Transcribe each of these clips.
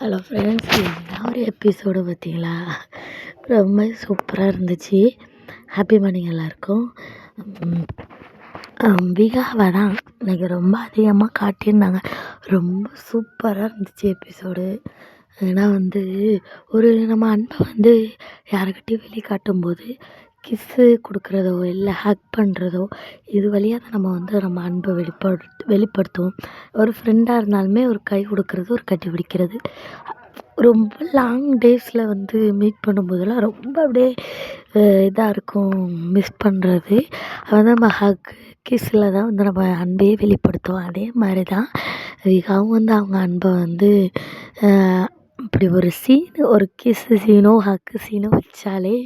Hello friends, என்ன ஒரு episode பார்த்தீங்களா? ரொம்ப சூப்பராக இருந்துச்சு. ஹாப்பி மார்னிங் எல்லாருக்கும். விகாவை தான் எனக்கு ரொம்ப அதிகமாக காட்டியிருந்தாங்க. ரொம்ப சூப்பராக இருந்துச்சு எபிசோடு. ஏன்னா ஒரு நம்ம அன்பை யாருக்கிட்டையும் வெளிக்காட்டும்போது கிஸ்ஸு கொடுக்குறதோ இல்லை ஹக் பண்ணுறதோ, இது வழியாக தான் நம்ம அன்பை வெளிப்படுத்துவோம். ஒரு ஃப்ரெண்டாக இருந்தாலுமே ஒரு கை கொடுக்குறது, ஒரு கட்டி பிடிக்கிறது. ரொம்ப லாங் டேஸில் மீட் பண்ணும்போதெல்லாம் ரொம்ப அப்படியே இதாக இருக்கும், மிஸ் பண்ணுறது. அது நம்ம ஹக் கிஸ்ஸில் தான் நம்ம அன்பையே வெளிப்படுத்துவோம். அதே மாதிரி தான் விகாவும் அவங்க அன்பை இப்படி ஒரு சீனு, ஒரு கிஸ்ஸு சீனோ ஹக்கு சீனோ வச்சாலே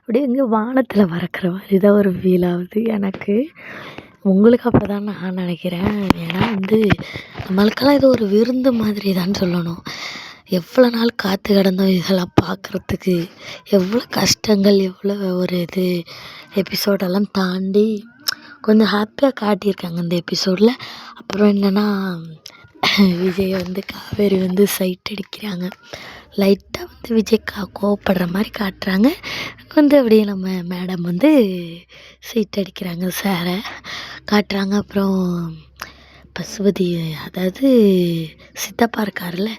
அப்படியே எங்கே வானத்தில் பறக்கிற மாதிரி தான் ஒரு ஃபீல் ஆகுது எனக்கு. உங்களுக்கு அப்படி தான் நான் நினைக்கிறேன். ஏன்னா நம்மளுக்கெல்லாம் இது ஒரு விருந்து மாதிரி தான் சொல்லணும். எவ்வளோ நாள் காத்து கிடந்தோம் இதெல்லாம் பார்க்குறதுக்கு. எவ்வளோ கஷ்டங்கள், எவ்வளோ ஒரு எபிசோடெல்லாம் தாண்டி கொஞ்சம் ஹாப்பியாக காட்டியிருக்காங்க இந்த எபிசோடில். அப்புறம் என்னென்னா, விஜய் காவேரி சைட் அடிக்கிறாங்க. லைட்டாக விஜய் கோவப்படுற மாதிரி காட்டுறாங்க. அப்படியே நம்ம மேடம் சைட் அடிக்கிறாங்க, சாரை காட்டுறாங்க. அப்புறம் பசுபதி, அதாவது சித்தப்பா இருக்கார்ல,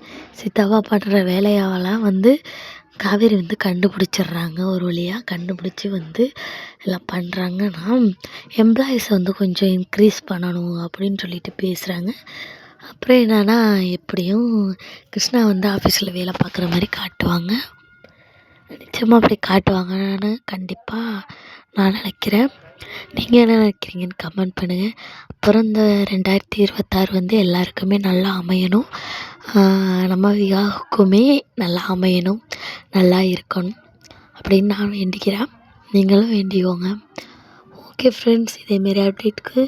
சித்தப்பா பண்ணுற வேலையாவெல்லாம் காவேரி கண்டுபிடிச்சிட்றாங்க. ஒரு வழியாக கண்டுபிடிச்சி எல்லாம் பண்ணுறாங்கன்னா, எம்ப்ளாயீஸ் கொஞ்சம் இன்க்ரீஸ் பண்ணணும் அப்படின்னு சொல்லிட்டு பேசுகிறாங்க. அப்புறம் என்னென்னா, எப்படியும் கிருஷ்ணா ஆஃபீஸில் வேலை பார்க்குற மாதிரி காட்டுவாங்க. நிச்சயமாக அப்படி காட்டுவாங்கன்னு கண்டிப்பாக நான் நினைக்கிறேன். நீங்கள் என்ன நினைக்கிறீங்கன்னு கமெண்ட் பண்ணுங்கள். அப்புறம் இந்த 2026 எல்லாருக்குமே நல்லா அமையணும். நம்ம விகாவுக்குமே நல்லா அமையணும், நல்லா இருக்கணும் அப்படின்னு நான் வேண்டிக்கிறேன். நீங்களும் வேண்டிக்கோங்க. ஓகே ஃப்ரெண்ட்ஸ், இதேமாரி அப்டேட்டுக்கு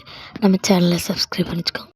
நம்ம சேனலை சப்ஸ்கிரைப் பண்ணிச்சுக்கோங்க.